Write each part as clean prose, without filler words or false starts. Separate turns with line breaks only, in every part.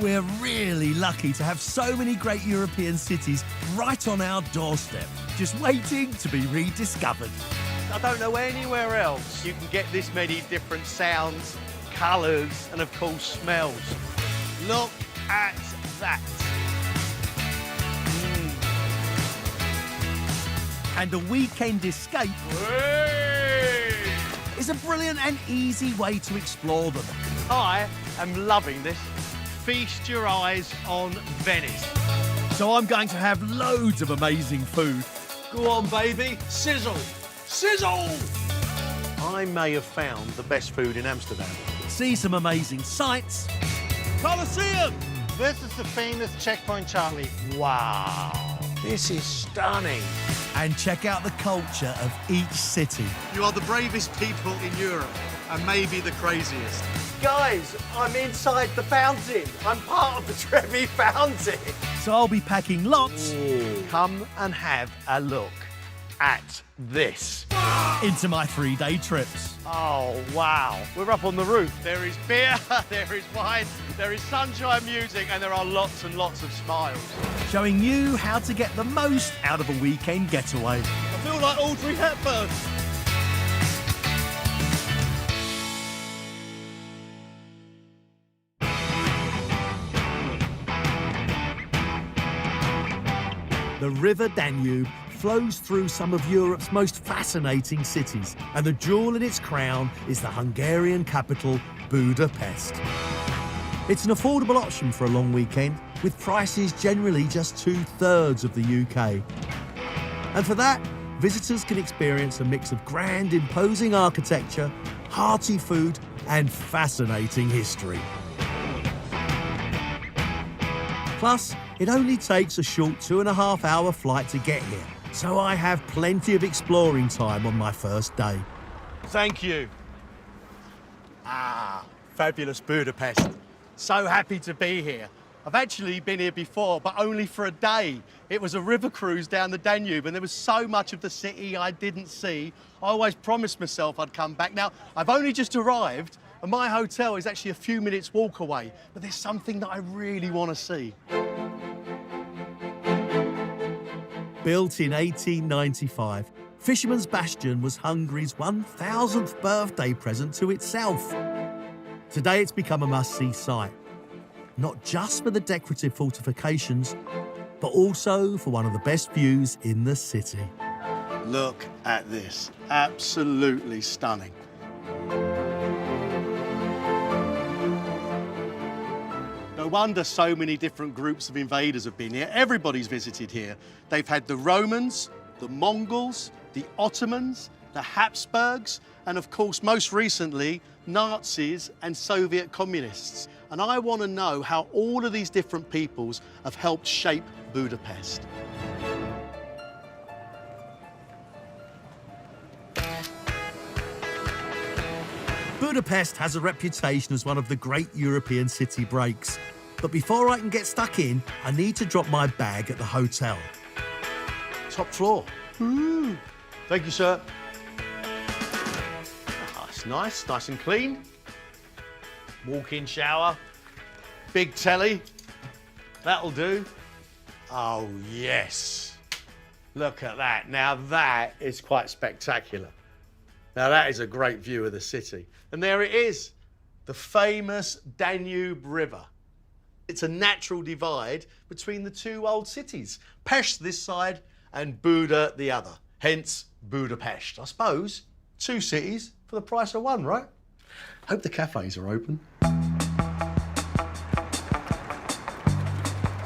We're really lucky to have so many great European cities right on our doorstep, just waiting to be rediscovered.
I don't know anywhere else you can get this many different sounds, colours and, of course, smells. Look at that.
And a weekend escape is a brilliant and easy way to explore them.
I am loving this. Feast your eyes on Venice.
So I'm going to have loads of amazing food.
Go on, baby. Sizzle. Sizzle! I may have found the best food in Amsterdam.
See some amazing sights.
Colosseum!
This is the famous Checkpoint Charlie.
Wow. This is stunning.
And check out the culture of each city.
You are the bravest people in Europe, and maybe the craziest.
Guys, I'm inside the fountain. I'm part of the Trevi Fountain.
So I'll be packing lots
Come and have a look at this.
into my 3-day trips.
Oh, wow. We're up on the roof. There is beer, there is wine, there is sunshine music, and there are lots and lots of smiles.
Showing you how to get the most out of a weekend getaway.
I feel like Audrey Hepburn.
The River Danube flows through some of Europe's most fascinating cities, and the jewel in its crown is the Hungarian capital, Budapest. It's an affordable option for a long weekend, with prices generally just 2/3 of the UK. And for that, visitors can experience a mix of grand, imposing architecture, hearty food, and fascinating history. Plus, it only takes a short 2.5-hour flight to get here, so I have plenty of exploring time on my first day.
Thank you. Fabulous Budapest. So happy to be here. I've actually been here before, but only for a day. It was a river cruise down the Danube, and there was so much of the city I didn't see. I always promised myself I'd come back. Now, I've only just arrived, and my hotel is actually a few minutes walk away, but there's something that I really want to see.
Built in 1895, Fisherman's Bastion was Hungary's 1000th birthday present to itself. Today it's become a must-see sight, not just for the decorative fortifications, but also for one of the best views in the city.
Look at this. Absolutely stunning. No wonder so many different groups of invaders have been here. Everybody's visited here. They've had the Romans, the Mongols, the Ottomans, the Habsburgs, and of course, most recently, Nazis and Soviet communists. And I want to know how all of these different peoples have helped shape Budapest.
Budapest has a reputation as one of the great European city breaks. But before I can get stuck in, I need to drop my bag at the hotel.
Top floor. Thank you, sir. Oh, it's nice and clean. Walk-in shower. Big telly. That'll do. Oh, yes. Look at that. Now that is quite spectacular. Now that is a great view of the city. And there it is, the famous Danube River. It's a natural divide between the two old cities, Pest this side and Buda the other, hence Budapest. I suppose 2 cities for the price of 1, right? Hope the cafes are open.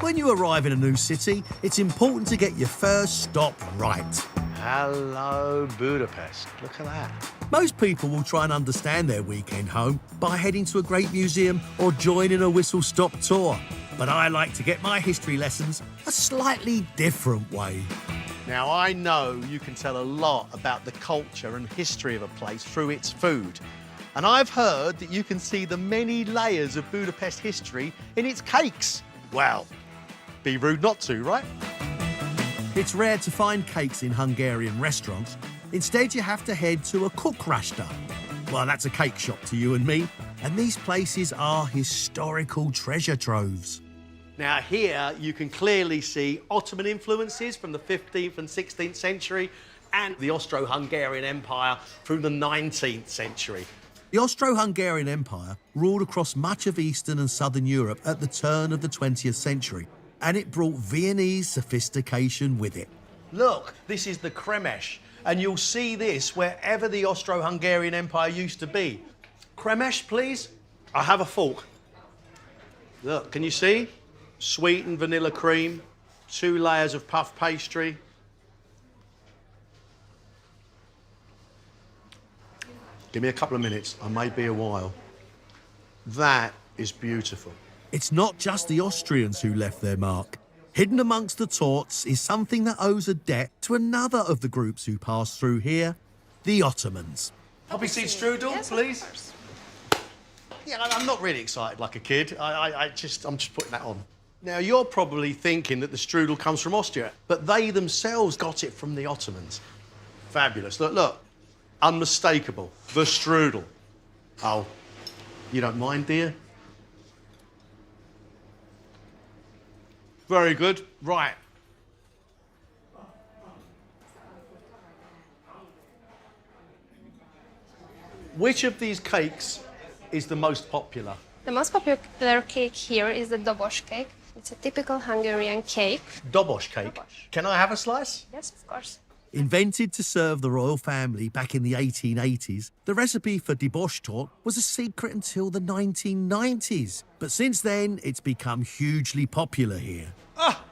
When you arrive in a new city, it's important to get your first stop right.
Hello, Budapest. Look at that.
Most people will try and understand their weekend home by heading to a great museum or joining a whistle-stop tour. But I like to get my history lessons a slightly different way.
Now, I know you can tell a lot about the culture and history of a place through its food. And I've heard that you can see the many layers of Budapest history in its cakes. Well, be rude not to, right?
It's rare to find cakes in Hungarian restaurants. Instead, you have to head to a kookrasta. Well, that's a cake shop to you and me. and these places are historical treasure troves.
Now here you can clearly see Ottoman influences from the 15th and 16th century and the Austro-Hungarian Empire through the 19th century.
The Austro-Hungarian Empire ruled across much of Eastern and Southern Europe at the turn of the 20th century, and it brought Viennese sophistication with it.
Look, this is the Kremesh, and you'll see this wherever the Austro-Hungarian Empire used to be. Kremesh, please. I have a fork. Look, can you see? Sweetened vanilla cream, 2 layers of puff pastry. Give me a couple of minutes, I may be a while. That is beautiful.
It's not just the Austrians who left their mark. Hidden amongst the torts is something that owes a debt to another of the groups who passed through here, the Ottomans.
Poppy seed strudel,
Yes, of
please.
course.
Yeah, I'm not really excited like a kid. I'm just putting that on. Now, you're probably thinking that the strudel comes from Austria, but they themselves got it from the Ottomans. Fabulous. Look, unmistakable. The strudel. Oh, you don't mind, dear? Very good. Right. Which of these cakes is the most popular?
The most popular cake here is the dobosh cake. It's a typical Hungarian cake.
Dobosh cake.
Dobosh.
Can I have a slice?
Yes, of course.
Invented to serve the royal family back in the 1880s, the recipe for deboshtot was a secret until the 1990s. But since then, it's become hugely popular here.
Ah!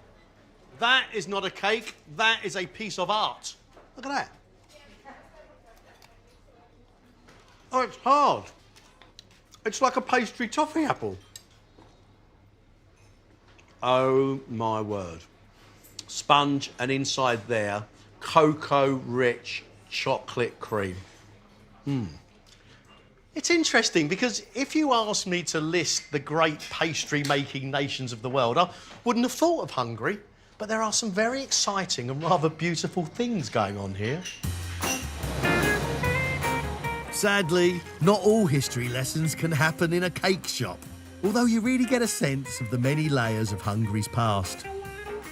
That is not a cake, that is a piece of art. Look at that. Oh, it's hard. It's like a pastry toffee apple. Oh, my word. Sponge and inside there, cocoa-rich chocolate cream. It's interesting because if you asked me to list the great pastry-making nations of the world, I wouldn't have thought of Hungary, but there are some very exciting and rather beautiful things going on here.
Sadly, not all history lessons can happen in a cake shop, although you really get a sense of the many layers of Hungary's past.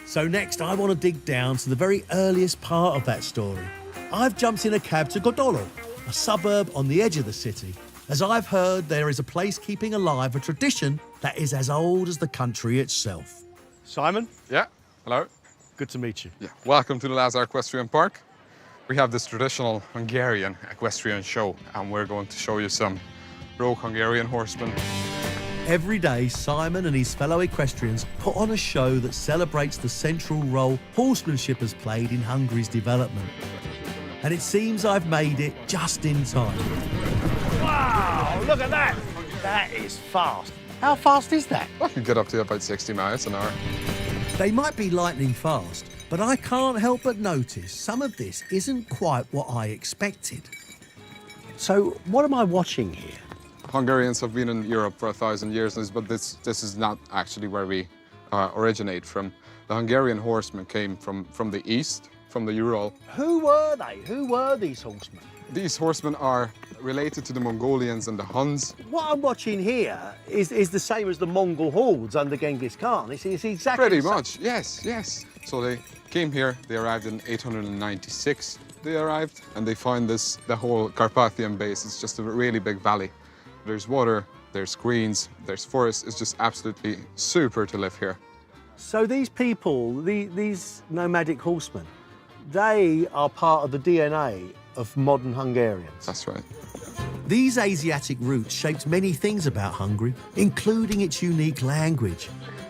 So next, I want to dig down to the very earliest part of that story. I've jumped in a cab to Godolo, a suburb on the edge of the city, as I've heard there is a place keeping alive a tradition that is as old as the country itself.
Simon,
Yeah, hello.
good to meet you.
Yeah, welcome to the Lazar Equestrian Park. We have this traditional Hungarian equestrian show, and we're going to show you some rogue Hungarian horsemen.
Every day, Simon and his fellow equestrians put on a show that celebrates the central role horsemanship has played in Hungary's development. And it seems I've made it just in time.
Wow, look at that. That is fast. How fast is that?
Well, you get up to about 60 miles an hour.
They might be lightning fast, but I can't help but notice some of this isn't quite what I expected.
So, what am I watching here?
Hungarians have been in Europe for 1,000 years, but this is not actually where we originate from. The Hungarian horsemen came from the east, from the Ural.
Who were they? Who were these horsemen?
These horsemen are related to the Mongolians and the Huns.
What I'm watching here is the same as the Mongol hordes under Genghis Khan. It's exactly
Pretty
the same.
much, yes. So they came here, they arrived in 896. They arrived and they find the whole Carpathian base. It's just a really big valley. There's water, there's greens, there's forest. It's just absolutely super to live here.
So these people, these nomadic horsemen, they are part of the DNA of modern Hungarians.
That's right.
These Asiatic roots shaped many things about Hungary, including its unique language.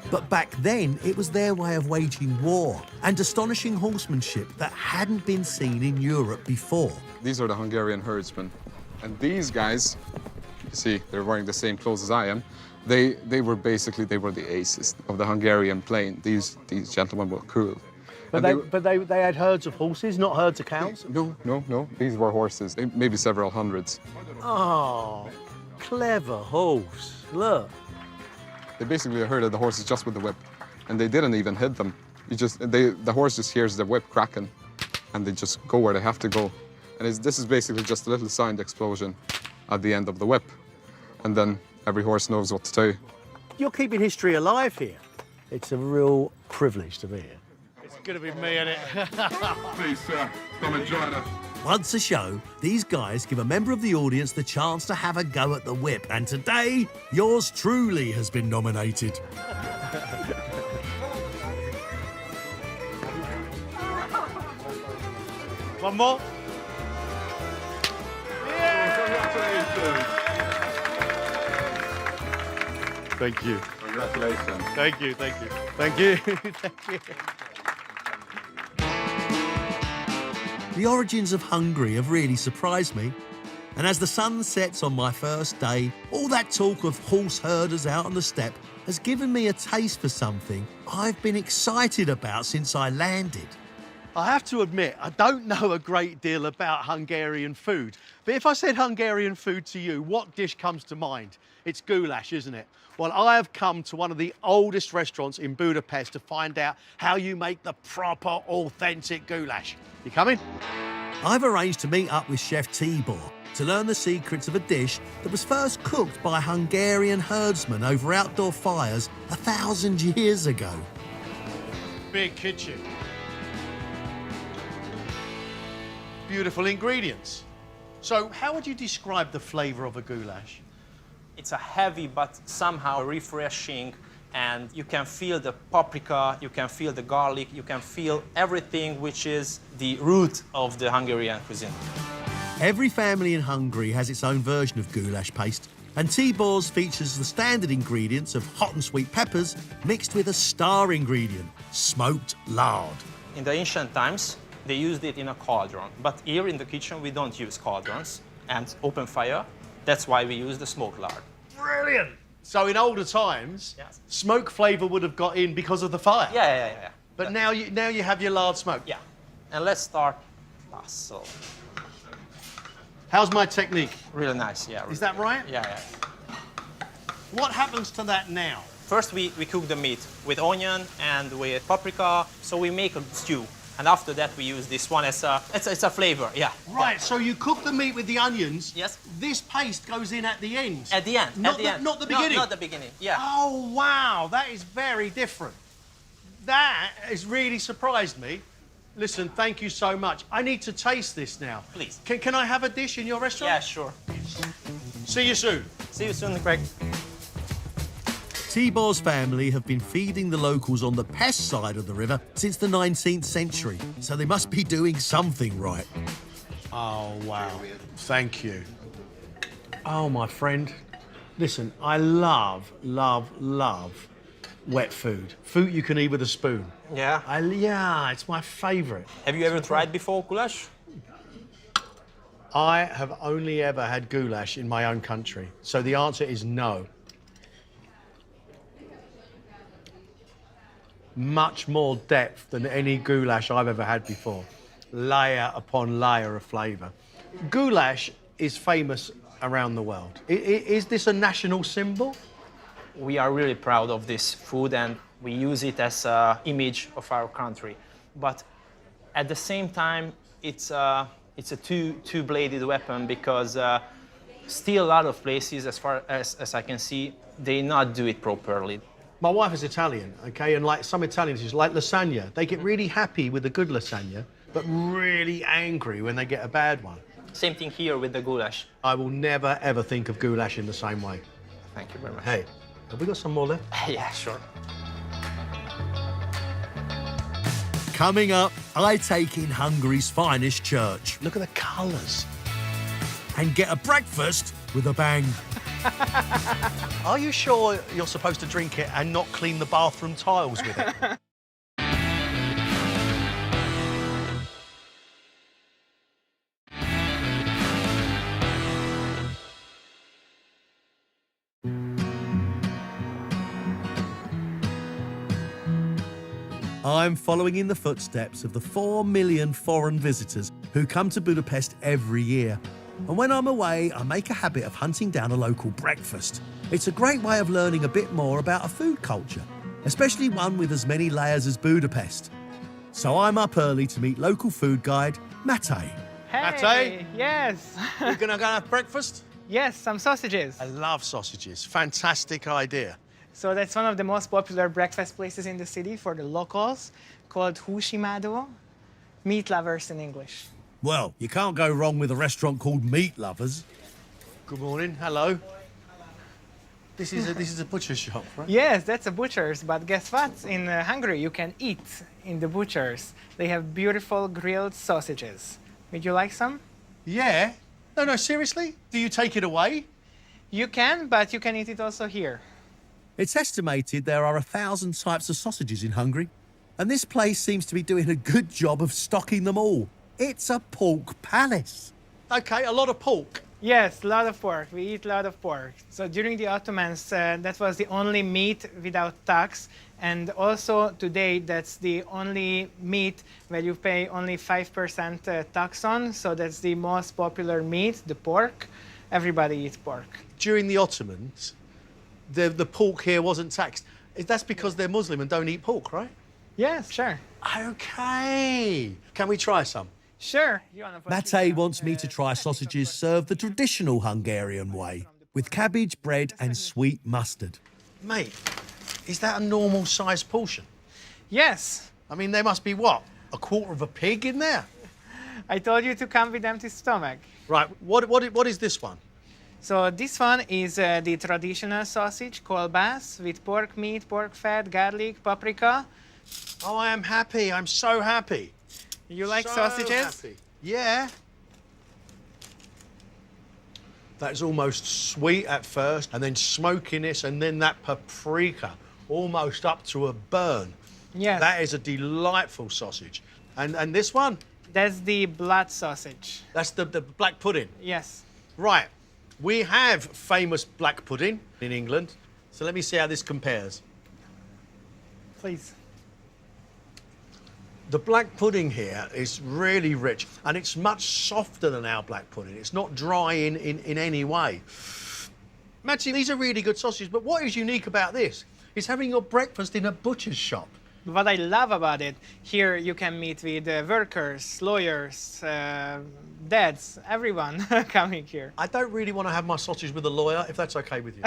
But back then, it was their way of waging war and astonishing horsemanship that hadn't been seen in Europe before.
These are the Hungarian herdsmen. And these guys, you see, they're wearing the same clothes as I am. They were the aces of the Hungarian plain. These gentlemen were cool.
But they had herds of horses, not herds of cows?
No. These were horses, maybe several hundreds.
Oh, clever horse. Look.
They basically herded the horses just with the whip, and they didn't even hit them. The horse just hears the whip cracking, and they just go where they have to go. And this is basically just a little sound explosion at the end of the whip. And then Every horse knows what to do.
You're keeping history alive here. It's a real privilege to be here.
It's going to be me, isn't it?
Please, sir, come and join us.
Once a show, these guys give a member of the audience the chance to have a go at the whip. And today, yours truly has been nominated.
One more.
Congratulations.
Thank you.
Congratulations.
Thank you. Thank you. Thank you. Thank you.
The origins of Hungary have really surprised me. And as the sun sets on my first day, all that talk of horse herders out on the steppe has given me a taste for something I've been excited about since I landed.
I have to admit, I don't know a great deal about Hungarian food. But if I said Hungarian food to you, what dish comes to mind? It's goulash, isn't it? Well, I have come to one of the oldest restaurants in Budapest to find out how you make the proper, authentic goulash. You coming?
I've arranged to meet up with Chef Tibor to learn the secrets of a dish that was first cooked by Hungarian herdsmen over outdoor fires 1,000 years ago.
Big kitchen. Beautiful ingredients. So how would you describe the flavour of a goulash?
It's a heavy but somehow refreshing, and you can feel the paprika, you can feel the garlic, you can feel everything which is the root of the Hungarian cuisine.
Every family in Hungary has its own version of goulash paste, and Tibor's features the standard ingredients of hot and sweet peppers mixed with a star ingredient, smoked lard.
In the ancient times, they used it in a cauldron, but here in the kitchen we don't use cauldrons and open fire. That's why we use the smoked lard.
Brilliant. So in older times,
Yes.
smoke flavour would have got in because of the fire.
Yeah.
But now you have your lard smoke.
Yeah. And let's start basil.
How's my technique?
Really nice, yeah.
Is that right?
Yeah.
What happens to that now?
First we cook the meat with onion and with paprika, so we make a stew. And after that we use this one as it's a flavor, yeah.
Right, so you cook the meat with the onions.
Yes.
This paste goes in at the end.
At the end,
Not
at the
the,
end.
Not the beginning?
No, not the beginning, yeah.
Oh, wow, that is very different. That has really surprised me. Listen, thank you so much. I need to taste this now.
Please.
Can I have a dish in your restaurant?
Yeah, sure.
See you soon.
See you soon, Greg.
Tibor's family have been feeding the locals on the Pest side of the river since the 19th century, so they must be doing something right.
Oh, wow. Thank you. Oh, my friend. Listen, I love wet food. Food you can eat with a spoon.
Yeah.
Yeah, it's my favourite.
Have you ever tried before goulash?
I have only ever had goulash in my own country, so the answer is no. Much more depth than any goulash I've ever had before. Layer upon layer of flavour. Goulash is famous around the world. Is this a national symbol?
We are really proud of this food and we use it as an image of our country. But at the same time, it's a two-bladed weapon because still a lot of places, as far as I can see, they not do it properly.
My wife is Italian, okay, and like some Italian dishes, like lasagna, they get really happy with a good lasagna, but really angry when they get a bad one.
Same thing here with the goulash.
I will never, ever think of goulash in the same way.
Thank you very much.
Hey, have we got some more left?
Yeah, sure.
Coming up, I take in Hungary's finest church
Look at the colours.
and get a breakfast with a bang.
Are you sure you're supposed to drink it and not clean the bathroom tiles with it?
I'm following in the footsteps of the 4 million foreign visitors who come to Budapest every year. And when I'm away, I make a habit of hunting down a local breakfast. It's a great way of learning a bit more about a food culture, especially one with as many layers as Budapest. So I'm up early to meet local food guide, Mate.
Mate?
Yes.
You're gonna go have breakfast?
Yes, some sausages.
I love sausages. Fantastic idea.
So that's one of the most popular breakfast places in the city for the locals, called Húsimádó, meat lovers in English.
Well, you can't go wrong with a restaurant called Meat Lovers.
Good morning. Hello. This is a butcher's shop, right?
Yes, that's a butcher's, but guess what? In Hungary, you can eat in the butcher's. They have beautiful grilled sausages. Would you like some?
Yeah. No, seriously? Do you take it away?
You can, but you can eat it also here.
It's estimated there are 1,000 types of sausages in Hungary, and this place seems to be doing a good job of stocking them all. It's a pork palace.
Okay, a lot of pork.
Yes, a lot of pork. We eat a lot of pork. So during the Ottomans, that was the only meat without tax. And also today, that's the only meat where you pay only 5% tax on. So that's the most popular meat, the pork. Everybody eats pork.
During the Ottomans, the pork here wasn't taxed. That's because they're Muslim and don't eat pork, right?
Yes, sure.
Okay. Can we try some?
Sure. You wanna put
Mate wants me to try sausages served the traditional Hungarian way, with cabbage, bread and sweet mustard.
Mate, is that a normal sized portion?
Yes.
I mean, there must be, what, a quarter of a pig in there?
I told you to come with empty stomach.
Right, what is this one?
So this one is the traditional sausage, kolbász, with pork meat, pork fat, garlic, paprika.
Oh, I am happy. I'm so happy.
You like
So
sausages?
happy. Yeah. That's almost sweet at first, and then smokiness, and then that paprika, almost up to a burn.
Yes.
That is a delightful sausage. And this one?
That's the blood sausage.
That's the black pudding.
Yes.
Right. We have famous black pudding in England. So let me see how this compares.
Please.
The black pudding here is really rich, and it's much softer than our black pudding. It's not dry in any way. Matty, these are really good sausages, but what is unique about this is having your breakfast in a butcher's shop.
What I love about it, here you can meet with workers, lawyers, dads, everyone coming here.
I don't really want to have my sausage with a lawyer, if that's okay with you.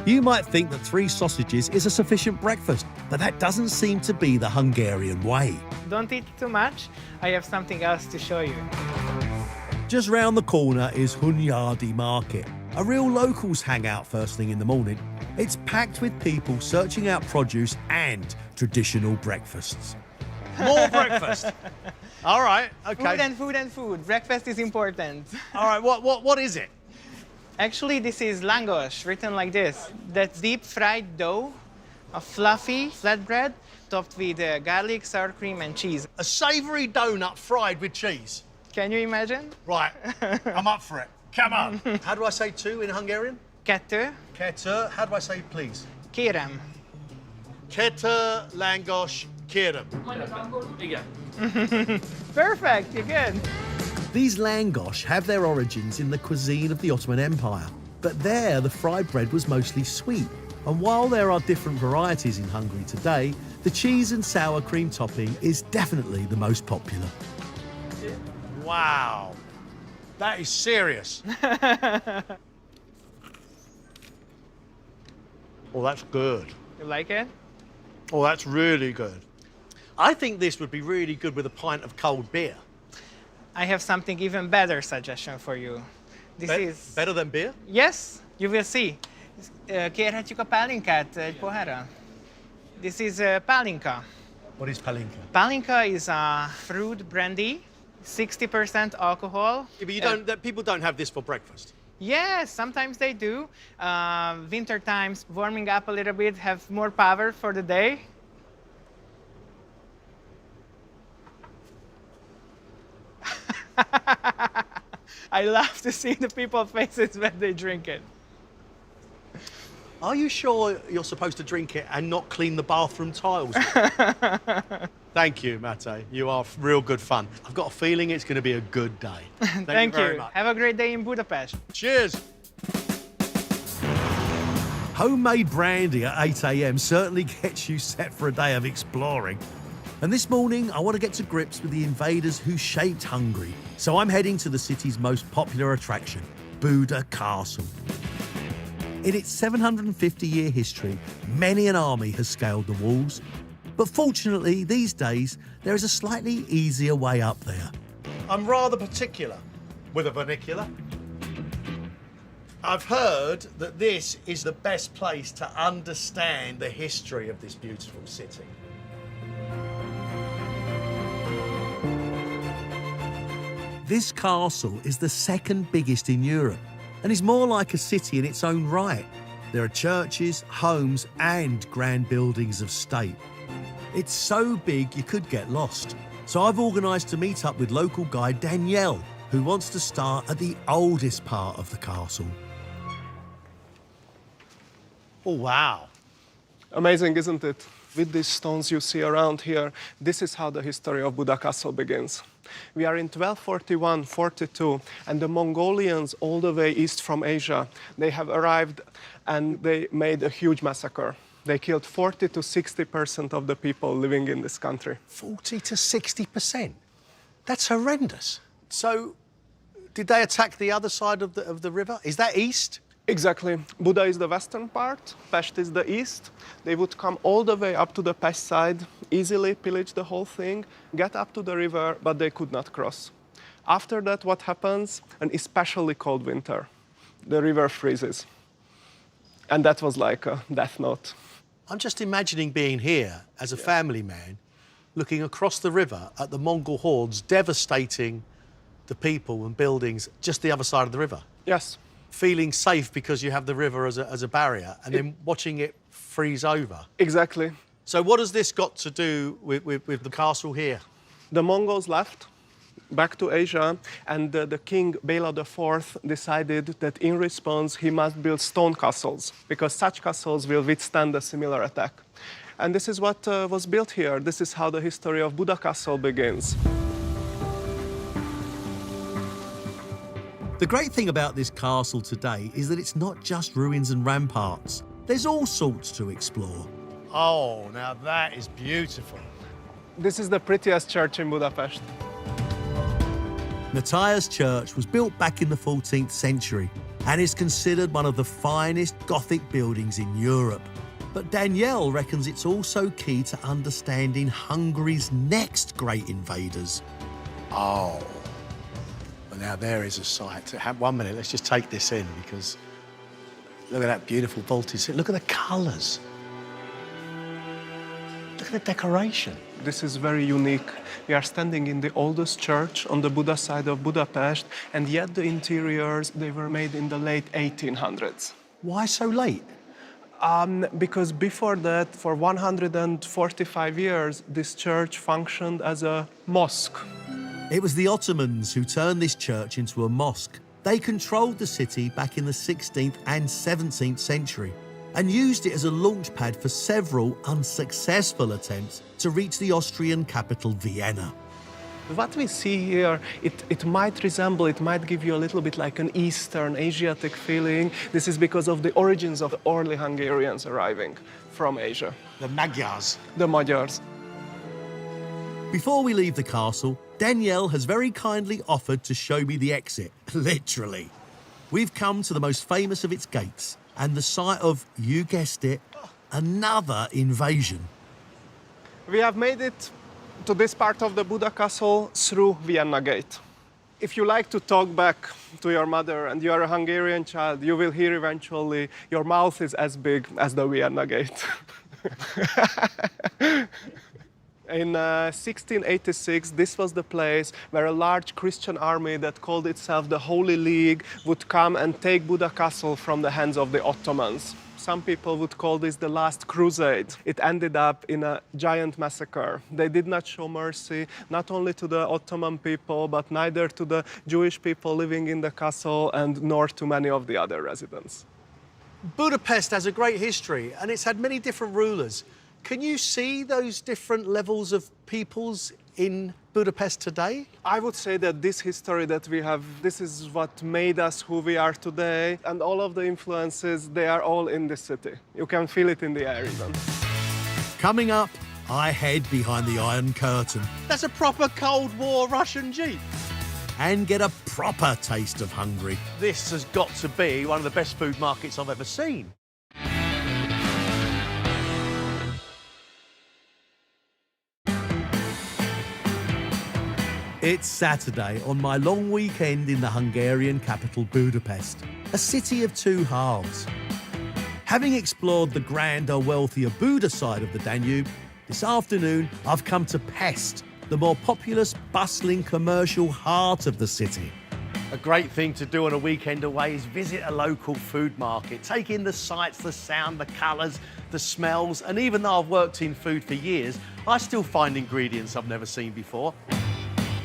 You might think that 3 sausages is a sufficient breakfast, but that doesn't seem to be the Hungarian way.
Don't eat too much. I have something else to show you.
Just round the corner is Hunyadi Market, a real locals hangout first thing in the morning. It's packed with people searching out produce and traditional breakfasts.
More breakfast. All right, okay.
Food and food and food. Breakfast is important.
All right, what is it?
Actually, this is langos, written like this. That's deep fried dough, a fluffy flatbread, topped with garlic, sour cream, and cheese.
A savoury donut fried with cheese.
Can you imagine?
Right, I'm up for it. Come on. How do I say 2 in Hungarian?
Kettő,
Kettő. How do I say please?
kérem.
Kettő, langos, kérem.
Perfect, you're good.
These langos have their origins in the cuisine of the Ottoman Empire, but there the fried bread was mostly sweet. And while there are different varieties in Hungary today, the cheese and sour cream topping is definitely the most popular.
Wow. That is serious. Oh, that's good.
You like it?
Oh, that's really good. I think this would be really good with a pint of cold beer.
I have something even better suggestion for you. This is...
Better than beer?
Yes, you will see. Kérhetjük a pálinkát egy pohárra? This is pálinka.
What is palinka?
Palinka is a fruit brandy, 60% alcohol.
Yeah, but you don't, people don't have this for breakfast.
Yes, sometimes they do. Winter times, warming up a little bit, have more power for the day. I love to see the people's faces when they drink it.
Are you sure you're supposed to drink it and not clean the bathroom tiles? Thank you, Mate. You are real good fun. I've got a feeling it's going to be a good day. Thank you very much.
Have a great day in Budapest.
Cheers.
Homemade brandy at 8 a.m. certainly gets you set for a day of exploring. And this morning, I want to get to grips with the invaders who shaped Hungary. So I'm heading to the city's most popular attraction, Buda Castle. In its 750-year history, many an army has scaled the walls. But fortunately, these days, there is a slightly easier way up there.
I'm rather particular with a vernacular. I've heard that this is the best place to understand the history of this beautiful city.
This castle is the second biggest in Europe and is more like a city in its own right. There are churches, homes and grand buildings of state. It's so big you could get lost. So I've organised to meet up with local guide Danielle, who wants to start at the oldest part of the castle.
Oh, wow.
Amazing, isn't it? With these stones you see around here, this is how the history of Buda Castle begins. We are in 1241-42, and the Mongolians all the way east from Asia, they have arrived and they made a huge massacre. They killed 40 to 60% of the people living in this country.
40 to 60%? That's horrendous. So, did they attack the other side of the river? Is that east?
Exactly. Buda is the western part, Pest is the east. They would come all the way up to the Pest side, easily pillage the whole thing, get up to the river, but they could not cross. After that, what happens? An especially cold winter. The river freezes. And that was like a death note.
I'm just imagining being here as a family man, looking across the river at the Mongol hordes devastating the people and buildings just the other side of the river.
Yes.
Feeling safe because you have the river as a barrier, and then watching it freeze over.
Exactly.
So what has this got to do with the castle here?
The Mongols left back to Asia, and the king Bela IV decided that in response he must build stone castles, because such castles will withstand a similar attack. And this is what was built here. This is how the history of Buda Castle begins.
The great thing about this castle today is that it's not just ruins and ramparts. There's all sorts to explore.
Oh, now that is beautiful.
This is the prettiest church in Budapest.
Matthias Church was built back in the 14th century and is considered one of the finest Gothic buildings in Europe. But Danielle reckons it's also key to understanding Hungary's next great invaders.
Oh. Now there is a sight. 1 minute, let's just take this in, because look at that beautiful vaulted. Look at the colours. Look at the decoration.
This is very unique. We are standing in the oldest church on the Buda side of Budapest, and yet the interiors, they were made in the late 1800s.
Why so late?
Because before that, for 145 years, this church functioned as a mosque.
It was the Ottomans who turned this church into a mosque. They controlled the city back in the 16th and 17th century and used it as a launchpad for several unsuccessful attempts to reach the Austrian capital, Vienna.
What we see here, it might resemble, it might give you a little bit like an Eastern Asiatic feeling. This is because of the origins of the early Hungarians arriving from Asia.
The Magyars.
The Magyars.
Before we leave the castle, Danielle has very kindly offered to show me the exit, literally. We've come to the most famous of its gates and the site of, you guessed it, another invasion.
We have made it to this part of the Buda Castle through Vienna Gate. If you like to talk back to your mother and you are a Hungarian child, you will hear eventually your mouth is as big as the Vienna Gate. In 1686, this was the place where a large Christian army that called itself the Holy League would come and take Buda Castle from the hands of the Ottomans. Some people would call this the last crusade. It ended up in a giant massacre. They did not show mercy, not only to the Ottoman people, but neither to the Jewish people living in the castle and nor to many of the other residents.
Budapest has a great history, and it's had many different rulers. Can you see those different levels of peoples in Budapest today?
I would say that this history that we have, this is what made us who we are today, and all of the influences, they are all in this city. You can feel it in the air even.
Coming up, I head behind the Iron Curtain.
That's a proper Cold War Russian Jeep.
and get a proper taste of Hungary.
This has got to be one of the best food markets I've ever seen.
It's Saturday on my long weekend in the Hungarian capital Budapest, a city of two halves. Having explored the grander, wealthier Buda side of the Danube, this afternoon I've come to Pest, the more populous, bustling commercial heart of the city.
A great thing to do on a weekend away is visit a local food market, take in the sights, the sound, the colours, the smells, and even though I've worked in food for years, I still find ingredients I've never seen before.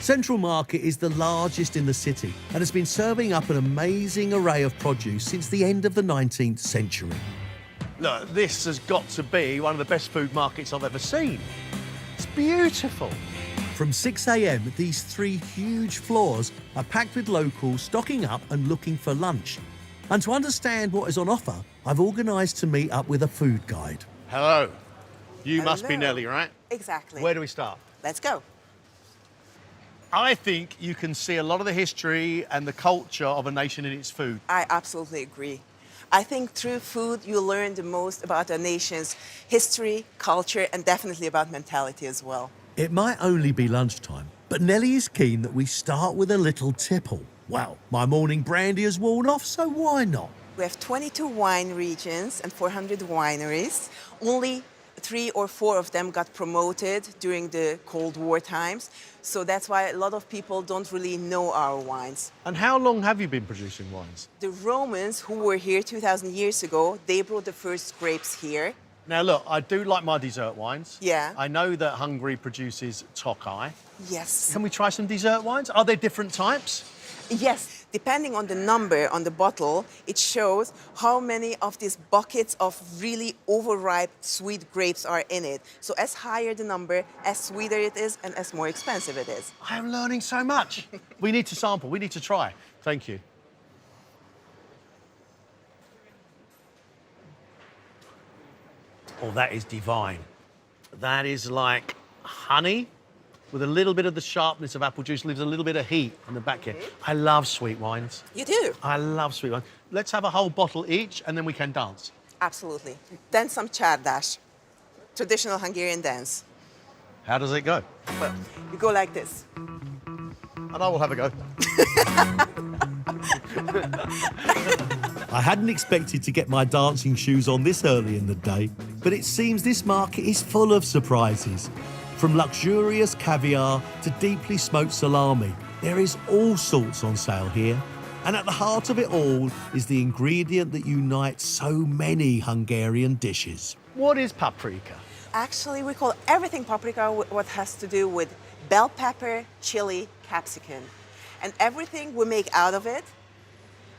Central Market is the largest in the city and has been serving up an amazing array of produce since the end of the 19th century.
Look, this has got to be one of the best food markets I've ever seen. It's beautiful.
From 6 a.m, these three huge floors are packed with locals stocking up and looking for lunch. And to understand what is on offer, I've organised to meet up with a food guide.
Hello. You must be
Hello.
Nelly, right?
Exactly.
Where do we start?
Let's go.
I think you can see a lot of the history and the culture of a nation in its food.
I absolutely agree. I think through food you learn the most about a nation's history, culture, and definitely about mentality as well.
It might only be lunchtime, but Nellie is keen that we start with a little tipple. Well, my morning brandy has worn off, so why not?
We have 22 wine regions and 400 wineries. Only 3 or 4 of them got promoted during the Cold War times. So that's why a lot of people don't really know our wines.
And how long have you been producing wines?
The Romans who were here 2,000 years ago, they brought the first grapes here.
Now, look, I do like my dessert wines.
Yeah.
I know that Hungary produces Tokai.
Yes.
Can we try some dessert wines? Are there different types?
Yes. Depending on the number on the bottle, it shows how many of these buckets of really overripe sweet grapes are in it. So as higher the number, as sweeter it is and as more expensive it is.
I am learning so much. We need to sample. We need to try. Thank you. Oh, that is divine. That is like honey with a little bit of the sharpness of apple juice, leaves a little bit of heat in the back here. I love sweet wines.
You do?
I love sweet wines. Let's have a whole bottle each and then we can dance.
Absolutely. Then some csárdas, traditional Hungarian dance.
How does it go?
Well, you go like this.
And I will have a go.
I hadn't expected to get my dancing shoes on this early in the day, but it seems this market is full of surprises. From luxurious caviar to deeply smoked salami, there is all sorts on sale here. And at the heart of it all is the ingredient that unites so many Hungarian dishes.
What is paprika?
Actually, we call everything paprika, what has to do with bell pepper, chili, capsicum. And everything we make out of it,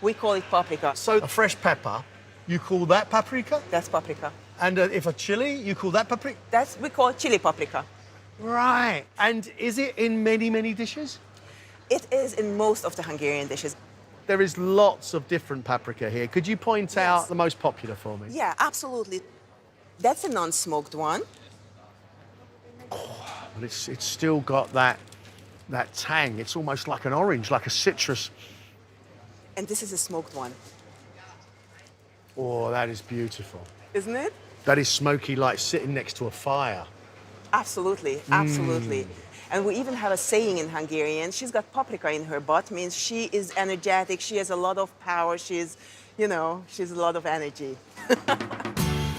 we call it paprika.
So a fresh pepper, you call that paprika?
That's paprika.
And if a chili, you call that paprika?
We call it chili paprika.
Right. And is it in many, many dishes?
It is in most of the Hungarian dishes.
There is lots of different paprika here. Could you point out the most popular for me?
Yeah, absolutely. That's a non-smoked one.
But it's still got that tang. It's almost like an orange, like a citrus.
And this is a smoked one.
Oh, that is beautiful.
Isn't it?
That is smoky, like sitting next to a fire.
Absolutely, absolutely. And we even have a saying in Hungarian, she's got paprika in her butt, means she is energetic, she has a lot of power, she's a lot of energy.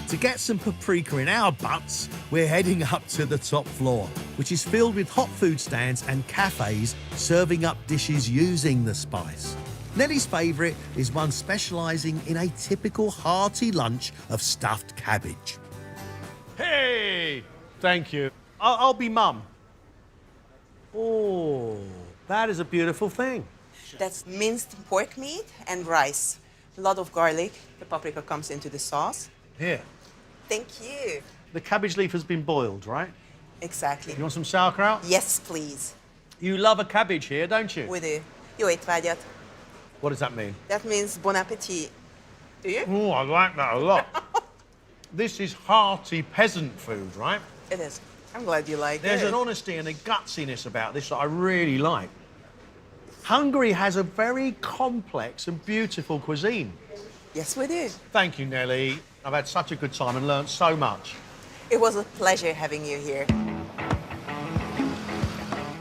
To get some paprika in our butts, we're heading up to the top floor, which is filled with hot food stands and cafes serving up dishes using the spice. Nellie's favourite is one specialising in a typical hearty lunch of stuffed cabbage.
Hey! Thank you. I'll be mum. Oh, that is a beautiful thing.
That's minced pork meat and rice. A lot of garlic. The paprika comes into the sauce.
Here.
Thank you.
The cabbage leaf has been boiled, right?
Exactly.
You want some sauerkraut?
Yes, please.
You love a cabbage here, don't you?
We do. Jó étvágyat.
What does that mean?
That means bon appetit. Do you?
Oh, I like that a lot. This is hearty peasant food, right?
It is. I'm glad you like
There's
it.
an honesty and a gutsiness about this that I really like. Hungary has a very complex and beautiful cuisine.
Yes, we do.
Thank you, Nelly. I've had such a good time and learnt so much.
It was a pleasure having you here.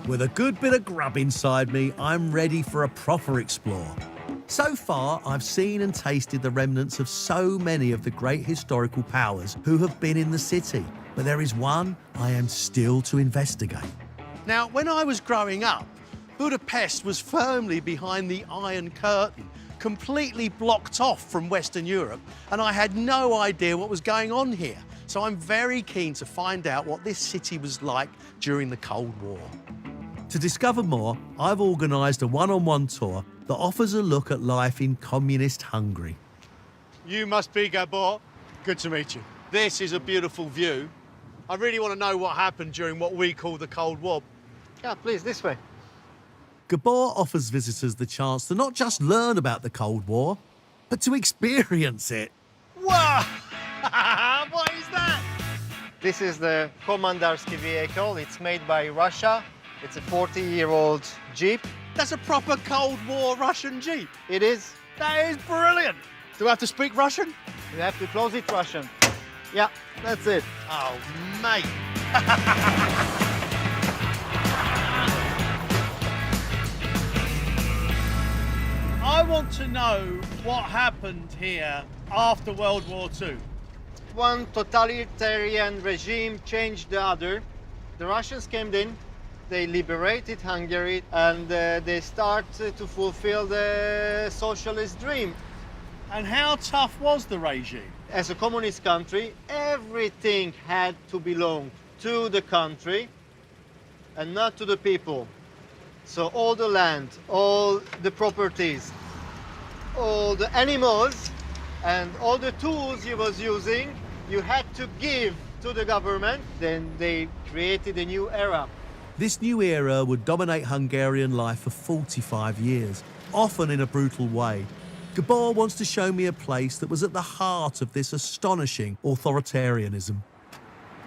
With a good bit of grub inside me, I'm ready for a proper explore. So far, I've seen and tasted the remnants of so many of the great historical powers who have been in the city, but there is one I am still to investigate.
Now, when I was growing up, Budapest was firmly behind the Iron Curtain, completely blocked off from Western Europe, and I had no idea what was going on here. So I'm very keen to find out what this city was like during the Cold War.
To discover more, I've organised a one-on-one tour that offers a look at life in communist Hungary.
You must be Gabor. Good to meet you. This is a beautiful view. I really want to know what happened during what we call the Cold War.
Yeah, please, this way.
Gabor offers visitors the chance to not just learn about the Cold War, but to experience it.
Wow! What is that?
This is the Commandarski vehicle. It's made by Russia. It's a 40-year-old Jeep.
That's a proper Cold War Russian Jeep.
It is.
That is brilliant. Do I have to speak Russian?
You have to close it Russian. Yeah, that's it.
Oh, mate. I want to know what happened here after World War II.
One totalitarian regime changed the other. The Russians came in, they liberated Hungary, and they started to fulfill the socialist dream.
And how tough was the regime?
As a communist country, everything had to belong to the country and not to the people. So all the land, all the properties, all the animals, and all the tools you was using, you had to give to the government. Then they created a new era.
This new era would dominate Hungarian life for 45 years, often in a brutal way. Gabor wants to show me a place that was at the heart of this astonishing authoritarianism.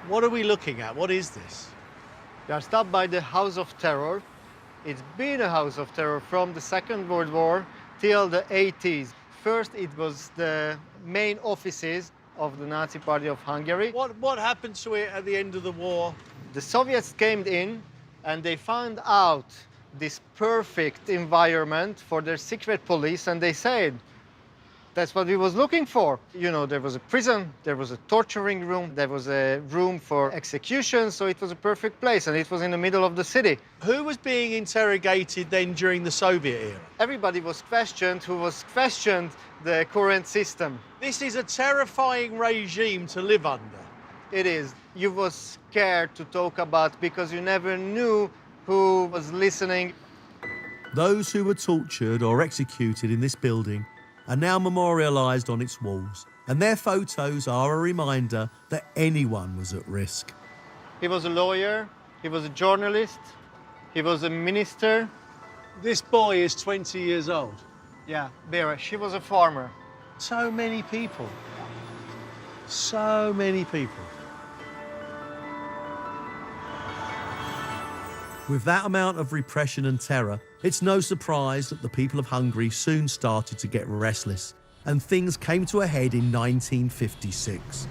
What are we looking at? What is this?
We are stopped by the House of Terror. It's been a House of Terror from the Second World War till the 80s. First, it was the main offices of the Nazi Party of Hungary.
What happened to it at the end of the war?
The Soviets came in and they found out this perfect environment for their secret police, and they said, that's what we was looking for. You know, there was a prison, there was a torturing room, there was a room for execution, so it was a perfect place, and it was in the middle of the city.
Who was being interrogated then during the Soviet era?
Everybody was questioned who was questioned the current system.
This is a terrifying regime to live under.
It is. You was scared to talk about because you never knew who was listening.
Those who were tortured or executed in this building are now memorialised on its walls, and their photos are a reminder that anyone was at risk.
He was a lawyer, he was a journalist, he was a minister.
This boy is 20 years old.
Yeah, Vera, she was a farmer.
So many people. So many people.
With that amount of repression and terror, it's no surprise that the people of Hungary soon started to get restless, and things came to a head in 1956.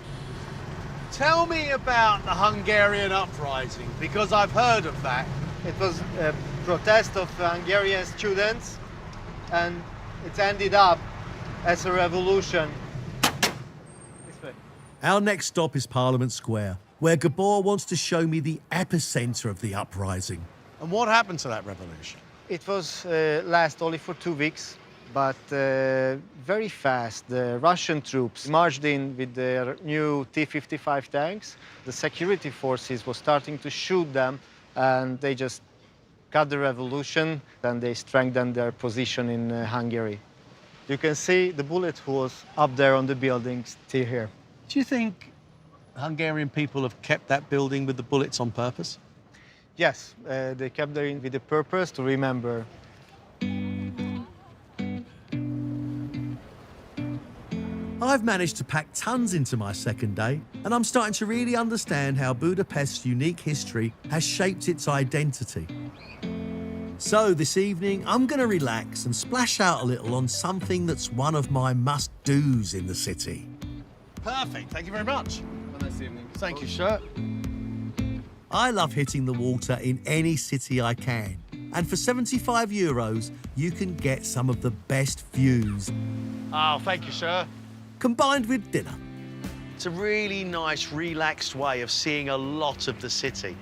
Tell me about the Hungarian uprising, because I've heard of that.
It was a protest of Hungarian students, and it ended up as a revolution. This way.
Our next stop is Parliament Square, where Gabor wants to show me the epicentre of the uprising.
And what happened to that revolution?
It was last only for 2 weeks, but very fast. The Russian troops marched in with their new T-55 tanks. The security forces were starting to shoot them, and they just got the revolution, and they strengthened their position in Hungary. You can see the bullet holes up there on the building, still here.
Do you think Hungarian people have kept that building with the bullets on purpose?
Yes, they kept there with the purpose to remember.
I've managed to pack tons into my second day, and I'm starting to really understand how Budapest's unique history has shaped its identity. So this evening, I'm going to relax and splash out a little on something that's one of my must-dos in the city.
Perfect, thank you very much.
Have a nice evening.
Thank you, sir.
I love hitting the water in any city I can. And for €75, you can get some of the best views,
Oh, thank you, sir.
combined with dinner.
It's a really nice, relaxed way of seeing a lot of the city.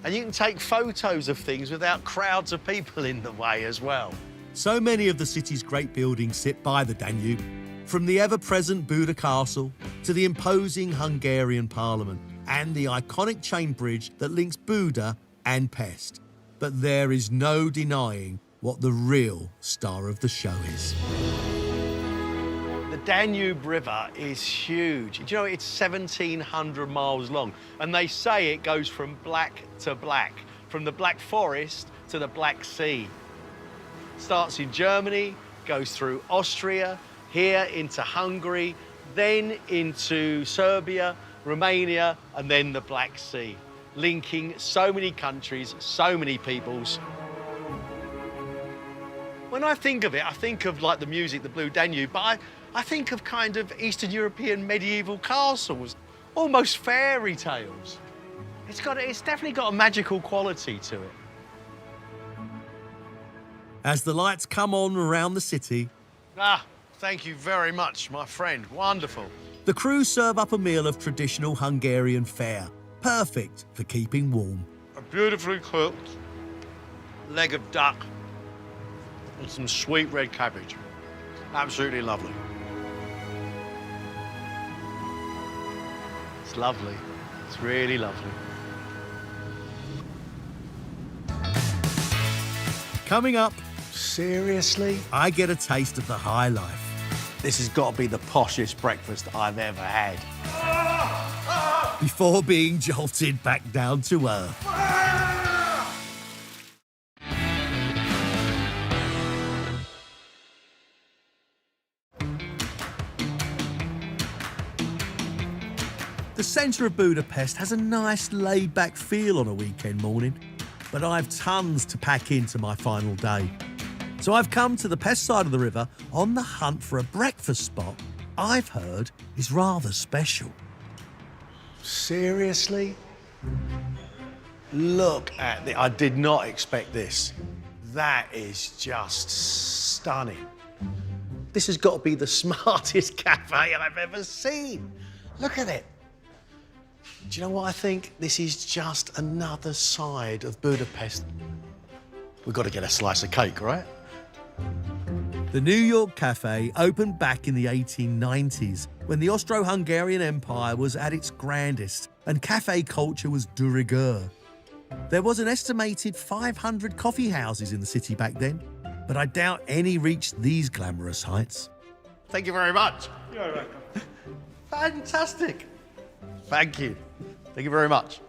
And you can take photos of things without crowds of people in the way as well.
So many of the city's great buildings sit by the Danube, from the ever-present Buda Castle to the imposing Hungarian Parliament and the iconic chain bridge that links Buda and Pest. But there is no denying what the real star of the show is.
The Danube River is huge. Do you know it's 1,700 miles long? And they say it goes from black to black, from the Black Forest to the Black Sea. Starts in Germany, goes through Austria, here into Hungary, then into Serbia, Romania, and then the Black Sea, linking so many countries, so many peoples. When I think of it, I think of like the music, the Blue Danube, but I think of kind of Eastern European medieval castles, almost fairy tales. It's definitely got a magical quality to it.
As the lights come on around the city,
Ah, thank you very much, my friend. Wonderful.
the crew serve up a meal of traditional Hungarian fare, perfect for keeping warm.
A beautifully cooked leg of duck and some sweet red cabbage. Absolutely lovely. It's lovely. It's really lovely.
Coming up,
Seriously?
I get a taste of the high life.
This has got to be the poshest breakfast I've ever had.
Before being jolted back down to earth. The centre of Budapest has a nice laid-back feel on a weekend morning, but I've tons to pack into my final day. So I've come to the Pest side of the river on the hunt for a breakfast spot I've heard is rather special.
Seriously? Look at this. I did not expect this. That is just stunning. This has got to be the smartest cafe I've ever seen. Look at it. Do you know what I think? This is just another side of Budapest. We've got to get a slice of cake, right?
The New York Cafe opened back in the 1890s when the Austro-Hungarian Empire was at its grandest and cafe culture was de rigueur. There was an estimated 500 coffee houses in the city back then, but I doubt any reached these glamorous heights.
Thank you very much.
You're welcome.
Fantastic. Thank you. Thank you very much.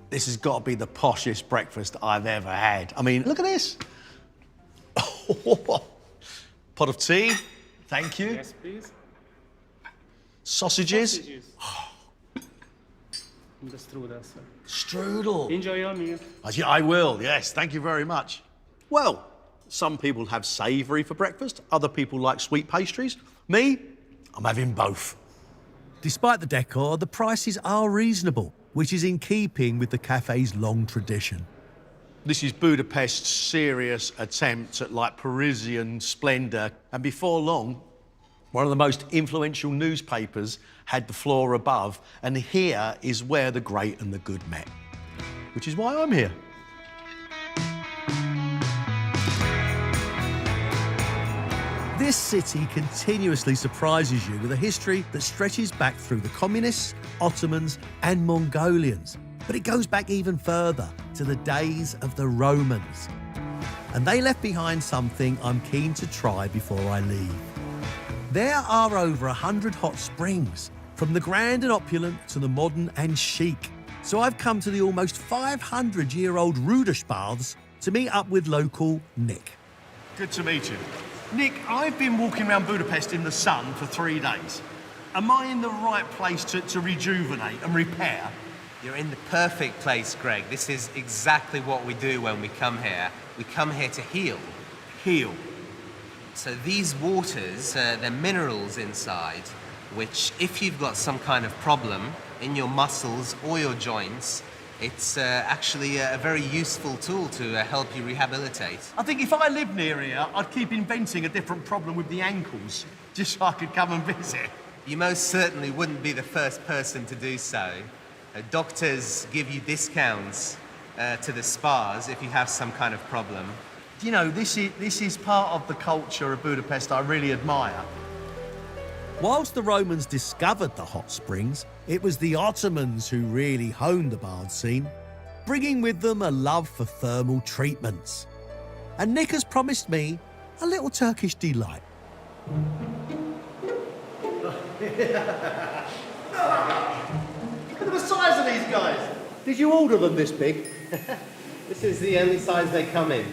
This has got to be the poshest breakfast I've ever had. I mean, look at this. Pot of tea. Thank you.
Yes, please.
Sausages.
The strudel, sir.
Strudel.
Enjoy your meal.
Yeah, I will, yes. Thank you very much. Well, some people have savoury for breakfast. Other people like sweet pastries. Me, I'm having both.
Despite the decor, the prices are reasonable, which is in keeping with the cafe's long tradition.
This is Budapest's serious attempt at like Parisian splendour. And before long, one of the most influential newspapers had the floor above. And here is where the great and the good met, which is why I'm here.
This city continuously surprises you with a history that stretches back through the Communists, Ottomans, and Mongolians. But it goes back even further to the days of the Romans. And they left behind something I'm keen to try before I leave. There are over 100 hot springs, from the grand and opulent to the modern and chic. So I've come to the almost 500-year-old Rudish baths to meet up with local Nick.
Good to meet you. Nick, I've been walking around Budapest in the sun for 3 days. Am I in the right place to rejuvenate and repair?
You're in the perfect place, Greg. This is exactly what we do when we come here. We come here to heal. Heal. So these waters, they're minerals inside, which if you've got some kind of problem in your muscles or your joints, it's actually a very useful tool to help you rehabilitate.
I think if I lived near here, I'd keep inventing a different problem with the ankles, just so I could come and visit.
You most certainly wouldn't be the first person to do so. Doctors give you discounts to the spas if you have some kind of problem.
You know, this is part of the culture of Budapest I really admire.
Whilst the Romans discovered the hot springs, it was the Ottomans who really honed the bath scene, bringing with them a love for thermal treatments. And Nick has promised me a little Turkish delight.
Look at the size of these guys. Did you order them this big?
This is the only size they come in.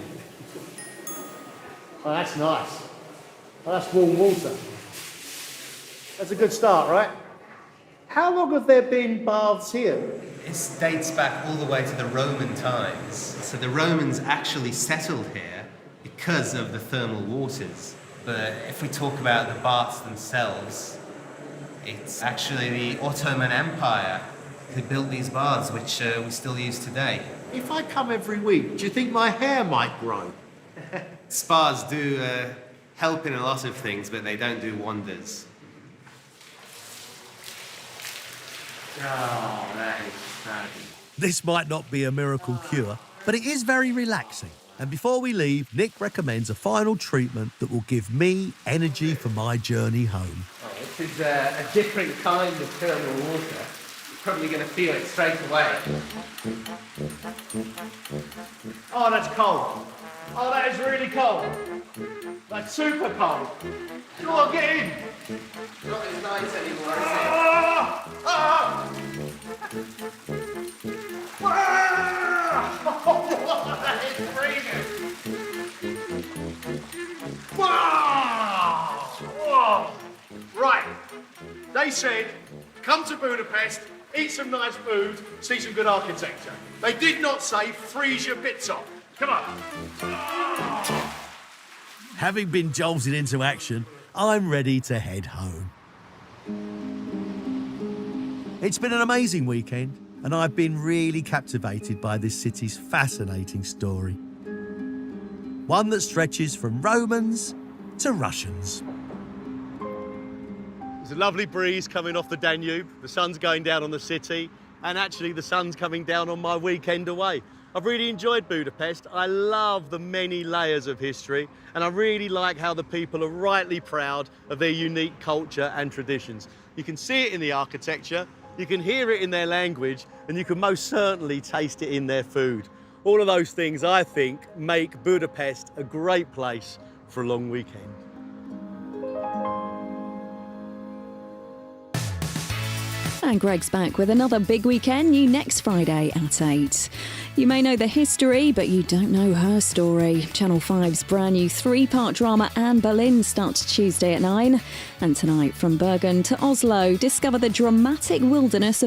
Oh, that's nice. Oh, that's warm water. That's a good start, right? How long have there been baths here?
This dates back all the way to the Roman times. So the Romans actually settled here because of the thermal waters. But if we talk about the baths themselves, it's actually the Ottoman Empire who built these baths, which we still use today.
If I come every week, do you think my hair might grow?
Spas do help in a lot of things, but they don't do wonders.
Oh, that is fabulous.
This might not be a miracle cure, but it is very relaxing. And before we leave, Nick recommends a final treatment that will give me energy for my journey home.
Oh, this is a different kind of thermal water. You're probably going to feel it straight away.
Oh, that's cold. Oh, that is really cold. That's super cold. Go on, get in.
Not as nice anymore, is it?
Ah! Ah! Ah! Oh, that is freezing. Wow! Whoa! Right. They said, come to Budapest, eat some nice food, see some good architecture. They did not say freeze your bits off. Come on.
Having been jolted into action, I'm ready to head home. It's been an amazing weekend, and I've been really captivated by this city's fascinating story. One that stretches from Romans to Russians.
There's a lovely breeze coming off the Danube. The sun's going down on the city, and actually the sun's coming down on my weekend away. I've really enjoyed Budapest. I love the many layers of history, and I really like how the people are rightly proud of their unique culture and traditions. You can see it in the architecture, you can hear it in their language, and you can most certainly taste it in their food. All of those things, I think, make Budapest a great place for a long weekend.
And Gregg's back with another Big Weekend, new next Friday at 8. You may know the history, but you don't know her story. Channel 5's brand new 3-part drama Anne Boleyn starts Tuesday at 9. And tonight, from Bergen to Oslo, discover the dramatic wilderness of